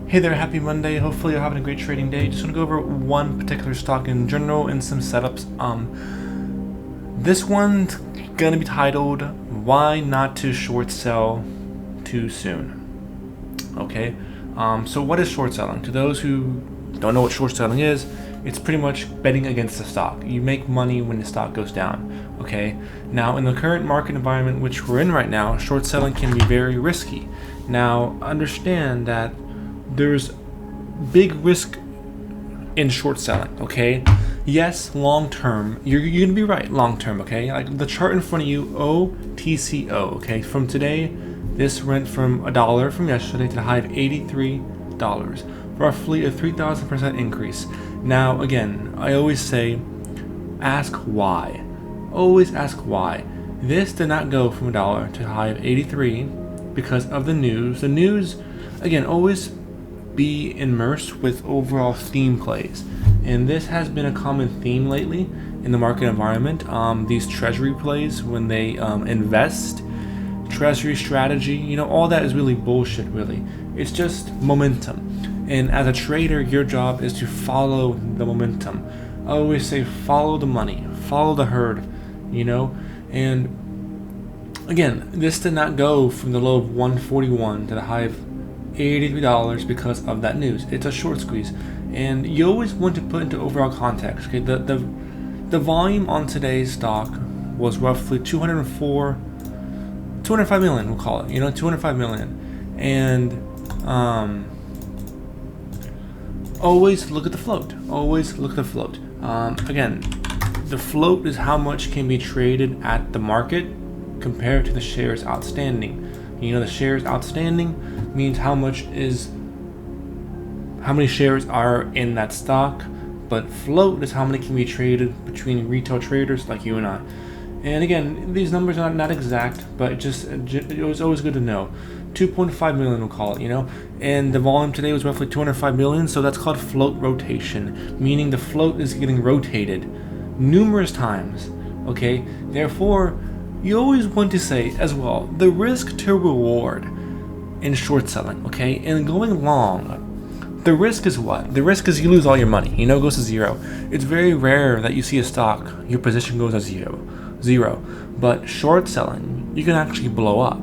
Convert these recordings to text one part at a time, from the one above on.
Hey there, happy Monday. Hopefully you're having a great trading day. Just want to go over one particular stock in general and some setups. This one's gonna be titled "Why Not to Short Sell Too Soon." Okay. So what is short selling? To those who don't know what short selling is, it's pretty much betting against the stock. You make money when the stock goes down. Okay. Now, in the current market environment which we're in right now, short selling can be very risky. Now, understand that there's big risk in short selling, okay? Yes, long term, you're gonna be right, long term, okay? Like the chart in front of you, OTCO, okay? From today, this went from $1 from yesterday to the high of $83, roughly a 3,000% increase. Now, again, I always say, ask why. Always ask why. This did not go from $1 to a high of 83 because of the news. The news, again, always be immersed with overall theme plays, and this has been a common theme lately in the market environment. These treasury plays, when they invest, treasury strategy, all that is really bullshit. Really, it's just momentum, and as a trader, your job is to follow the momentum. I always say follow the money, follow the herd, and again, this did not go from the low of 141 to the high of $83 because of that news. It's a short squeeze, and you always want to put into overall context. Okay, the volume on today's stock was roughly 205 million. We'll call it, 205 million, and always look at the float. Always look at the float. Again, the float is how much can be traded at the market compared to the shares outstanding. The shares outstanding means how many shares are in that stock, but float is how many can be traded between retail traders like you and I. And again, these numbers are not exact, but it was always good to know. 2.5 million, we'll call it, and the volume today was roughly 205 million, so that's called float rotation, meaning the float is getting rotated numerous times. Okay, therefore, you always want to say as well the risk to reward in short selling, okay, and going long. The risk is what? The risk is you lose all your money. It goes to zero. It's very rare that you see a stock, your position goes to zero. But short selling, you can actually blow up.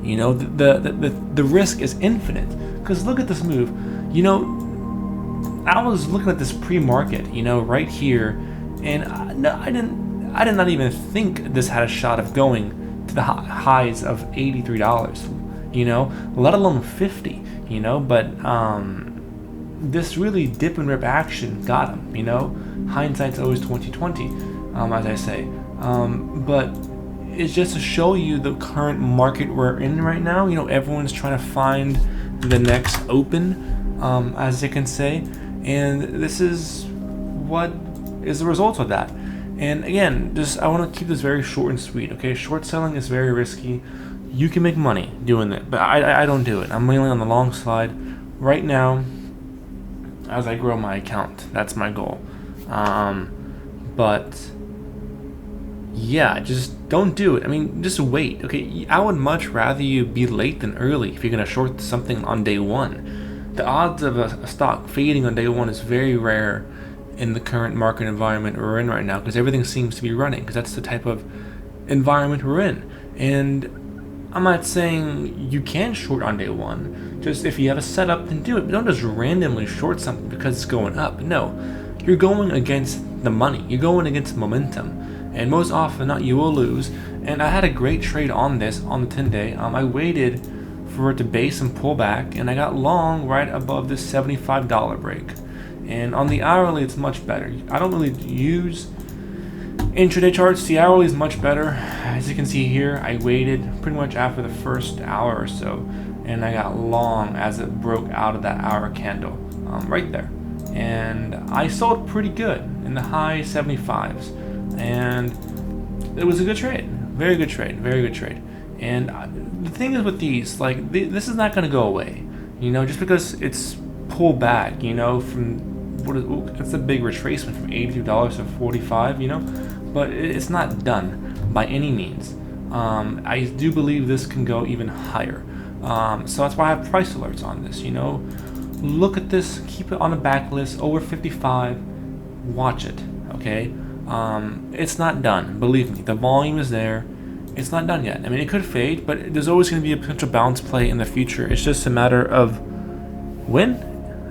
The risk is infinite. Because look at this move. I was looking at this pre-market, right here, and I did not even think this had a shot of going to the highs of $83, let alone 50, but this really dip and rip action got him, hindsight's always 2020, as I say, but it's just to show you the current market we're in right now. Everyone's trying to find the next open, as they can say, and this is what is the result of that. And again, I want to keep this very short and sweet, okay? Short selling is very risky. You can make money doing it, but I don't do it. I'm mainly on the long side right now as I grow my account. That's my goal. But yeah, just don't do it. Just wait, okay? I would much rather you be late than early if you're going to short something on day one. The odds of a stock fading on day one is very rare in the current market environment we're in right now, because everything seems to be running, because that's the type of environment we're in. And I'm not saying you can short on day one. Just if you have a setup, then do it. But don't just randomly short something because it's going up. No, you're going against the money. You're going against momentum, and most often than not, you will lose. And I had a great trade on this on the 10-day. I waited for it to base and pull back, and I got long right above this $75 break. And on the hourly, it's much better. I don't really use intraday charts. The hourly is much better. As you can see here, I waited pretty much after the first hour or so, and I got long as it broke out of that hour candle right there. And I sold pretty good in the high 75s. And it was a good trade. Very good trade. Very good trade. And the thing is with these, this is not going to go away. Just because it's pulled back, from it's a big retracement from $82 to $45, but it's not done by any means. I do believe this can go even higher. So that's why I have price alerts on this. Look at this, keep it on the backlist over 55, watch it. Okay, it's not done. Believe me, the volume is there. It's not done yet. I mean, it could fade, but there's always going to be a potential bounce play in the future. It's just a matter of when,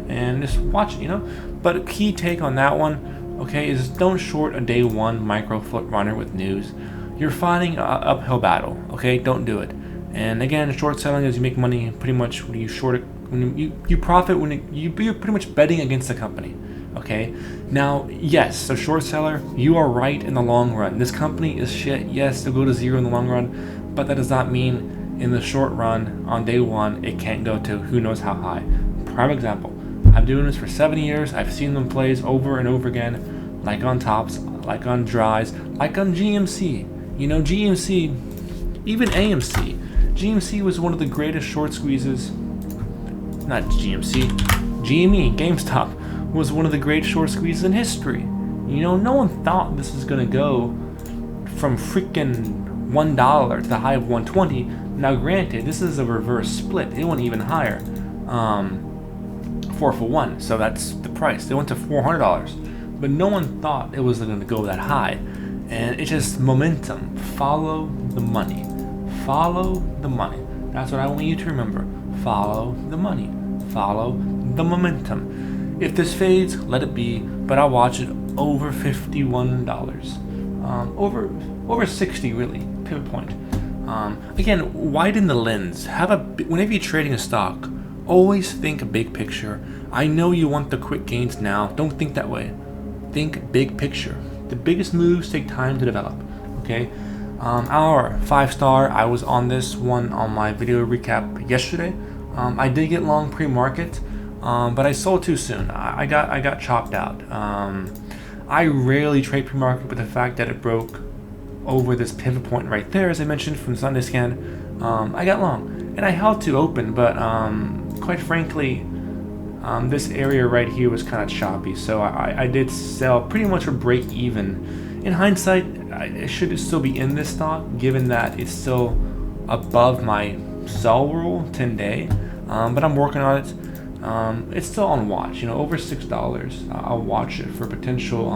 and just watch it. But a key take on that one, okay, is don't short a day one micro foot runner with news. You're fighting an uphill battle. Okay, don't do it. And again, short selling is you make money pretty much when you short it. When you profit when you're pretty much betting against the company. Okay, now yes, a short seller, you are right in the long run. This company is shit. Yes, they'll go to zero in the long run, but that does not mean in the short run on day one it can't go to who knows how high. Prime example, I'm doing this for 7 years. I've seen them plays over and over again, like on tops, like on dries, like on GMC. GMC, even AMC. GMC was one of the greatest short squeezes. Not GMC, GME, GameStop was one of the great short squeezes in history. No one thought this was gonna go from freaking $1 to the high of 120. Now granted, this is a reverse split. It went even higher, 4 for 1. So that's the price. They went to $400, but no one thought it was gonna go that high. And it's just momentum. Follow the money. Follow the money. That's what I want you to remember. Follow the money. Follow the momentum. If this fades, let it be, but I'll watch it over $51. Over 60 really, pivot point. Again, widen the lens. Whenever you're trading a stock, always think big picture. I know you want the quick gains now. Don't think that way. Think big picture. The biggest moves take time to develop. Okay. Our 5-star, I was on this one on my video recap yesterday. I did get long pre-market, but I sold too soon. I got chopped out. I rarely trade pre-market, but the fact that it broke over this pivot point right there, as I mentioned from Sunday Scan, I got long, and I held to open, but quite frankly, this area right here was kind of choppy, so I did sell pretty much for break even. In hindsight, I should still be in this stock, given that it's still above my sell rule 10-day, but I'm working on it. It's still on watch, over $6. I'll watch it for potential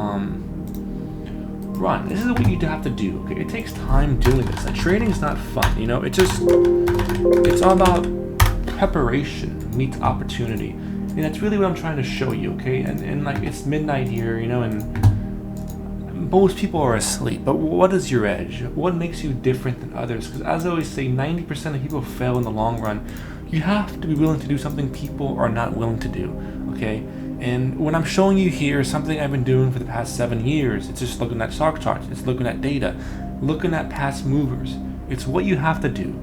run. This is what you have to do. Okay, it takes time doing this. And trading is not fun. It's all about preparation meets opportunity, and that's really what I'm trying to show you. Okay, and like it's midnight here, and most people are asleep, but what is your edge? What makes you different than others? Because as I always say, 90% of people fail in the long run. You have to be willing to do something people are not willing to do, okay? And what I'm showing you here is something I've been doing for the past 7 years. It's just looking at stock charts, it's looking at data, looking at past movers. It's what you have to do.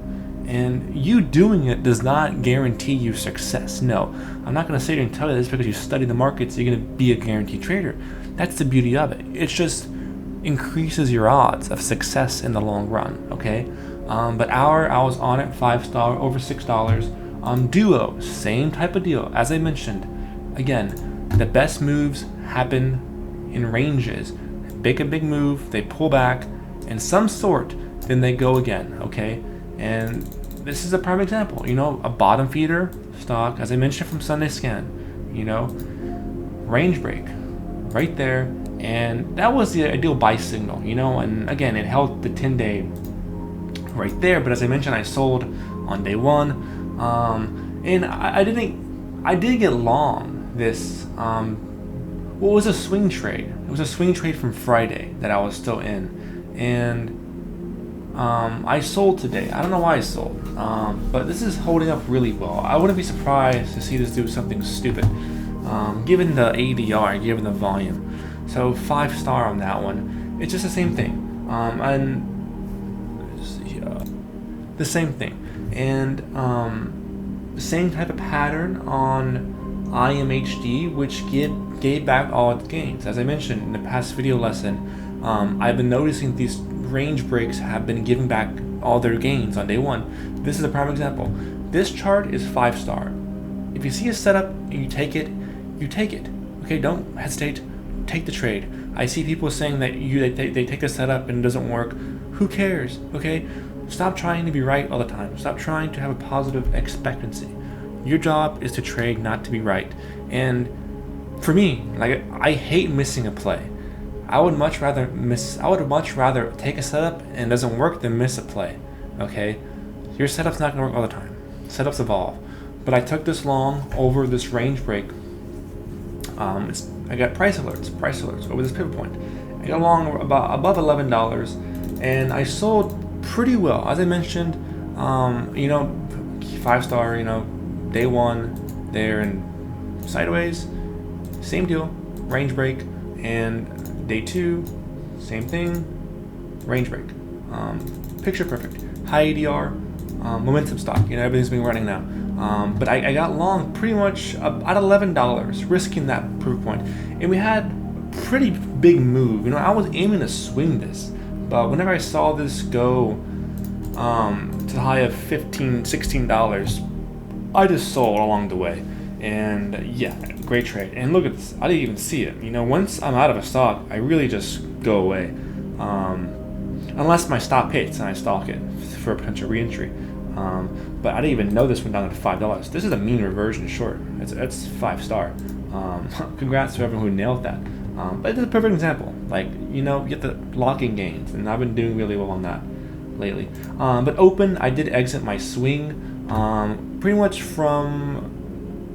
And you doing it does not guarantee you success. No, I'm not going to sit here and tell you this because you study the markets, you're going to be a guaranteed trader. That's the beauty of it. It just increases your odds of success in the long run, okay? But I was on it, 5-star, over $6. Duo, same type of deal. As I mentioned, again, the best moves happen in ranges. Make a big move, they pull back in some sort, then they go again, okay? And this is a prime example, a bottom feeder stock, as I mentioned from Sunday Scan, range break right there. And that was the ideal buy signal, and again, it held the 10-day right there. But as I mentioned, I sold on day one, and I did get long this. What was a swing trade? It was a swing trade from Friday that I was still in, and I sold today. I don't know why I sold, but this is holding up really well. I wouldn't be surprised to see this do something stupid, given the ADR, given the volume. So 5-star on that one. It's just the same thing, and the same thing, and the same type of pattern on IMHD, which gave back all its gains. As I mentioned in the past video lesson, I've been noticing these range breaks have been giving back all their gains on day one. This is a prime example. This chart is 5-star. If you see a setup and you take it, you take it. Okay, don't hesitate. Take the trade. I see people saying that they take a setup and it doesn't work. Who cares? Okay, Stop trying to be right all the time. Stop trying to have a positive expectancy. Your job is to trade, not to be right. And for me, like, I hate missing a play. I would much rather take a setup and it doesn't work than miss a play. Okay? Your setup's not gonna work all the time. Setups evolve. But I took this long over this range break. I got price alerts over this pivot point. I got long about above $11, and I sold pretty well. As I mentioned, 5-star, day one there and sideways, same deal, range break, and day two, same thing, range break. Picture perfect. High ADR, momentum stock. Everything's been running now. But I got long pretty much at $11, risking that proof point, and we had a pretty big move. I was aiming to swing this, but whenever I saw this go to the high of $15, $16, I just sold along the way. And yeah, great trade. And look at this, I didn't even see it. Once I'm out of a stock, I really just go away, unless my stop hits and I stalk it for a potential reentry. But I didn't even know this went down to $5. This is a mean reversion short. It's 5-star. Congrats to everyone who nailed that. But it's a perfect example. You get the locking gains, and I've been doing really well on that lately. But open, I did exit my swing. Pretty much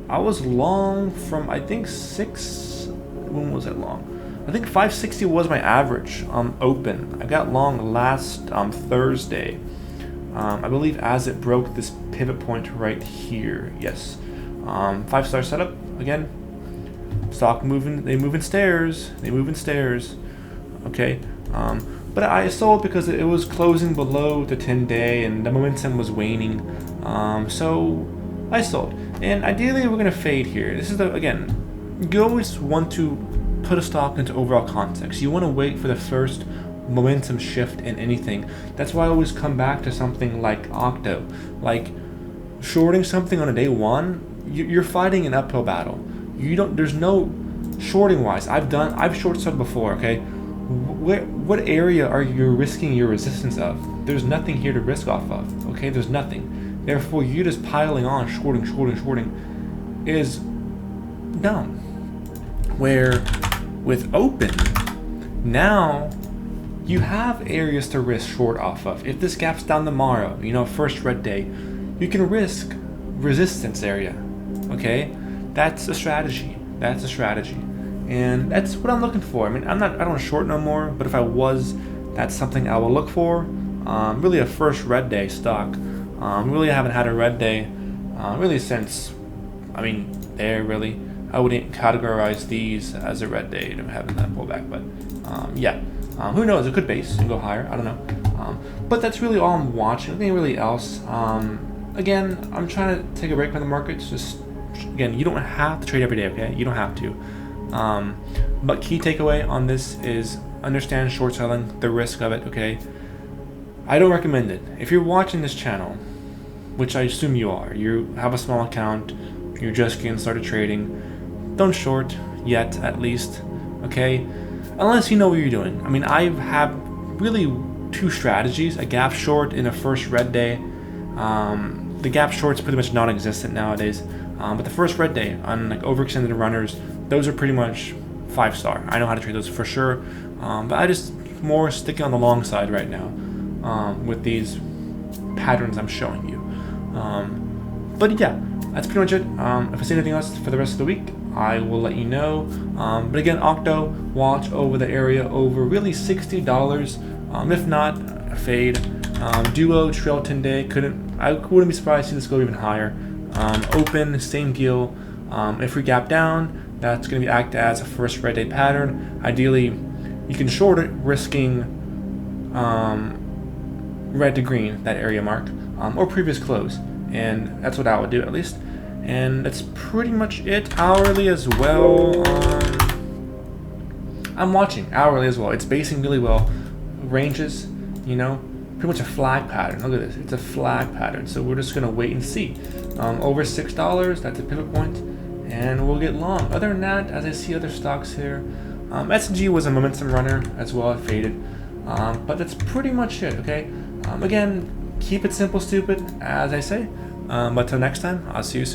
I was long from, I think, when was it long? I think 560 was my average open. I got long last Thursday. I believe as it broke this pivot point right here. Yes. 5-star setup again. Stock moving. They move in stairs. Okay. But I sold because it was closing below the 10-day and the momentum was waning. So I sold. And ideally, we're gonna fade here. This is again. You always want to put a stock into overall context. You want to wait for the first momentum shift in anything. That's why I always come back to something like OCTO. Like shorting something on a day one, you're fighting an uphill battle. There's no shorting wise. I've short sold before. Okay, what area are you risking your resistance of? There's nothing here to risk off of. Okay, there's nothing. Therefore, you just piling on shorting is dumb. Where with open now, you have areas to risk short off of. If this gap's down tomorrow, first red day, you can risk resistance area. Okay, that's a strategy. And that's what I'm looking for. I don't short no more, but if I was, that's something I will look for. Really a first red day stock. Really haven't had a red day really since. Really. I wouldn't categorize these as a red day to having that pullback, but yeah. Who knows? It could base and go higher. I don't know. But that's really all I'm watching. Nothing really else. Again, I'm trying to take a break from the markets. Again, you don't have to trade every day, okay? You don't have to. But key takeaway on this is understand short selling, the risk of it, okay? I don't recommend it. If you're watching this channel, which I assume you are, you have a small account, you're just getting started trading, don't short yet, at least, okay? Unless you know what you're doing. I have really two strategies, a gap short and a first red day. The gap short's pretty much non-existent nowadays. But the first red day on overextended runners, those are pretty much 5-star. I know how to trade those for sure. But I just more sticking on the long side right now with these patterns I'm showing you. But yeah, that's pretty much it. If I see anything else for the rest of the week, I will let you know. But again, OCTO, watch over the area over really $60. If not, a fade. Duo, trail 10-day, I wouldn't be surprised to see this go even higher. Open, same deal. If we gap down, that's going to act as a first red day pattern. Ideally, you can short it, risking red to green, that area mark, or previous close. And that's what I would do at least. And that's pretty much it. Hourly as well. I'm watching hourly as well. It's basing really well. Ranges, pretty much a flag pattern. Look at this. It's a flag pattern. So we're just going to wait and see. Over $6, that's a pivot point, and we'll get long. Other than that, as I see other stocks here, S&G was a momentum runner as well. It faded. But that's pretty much it, okay? Again, Keep it simple, stupid, as I say. But till next time, I'll see you soon.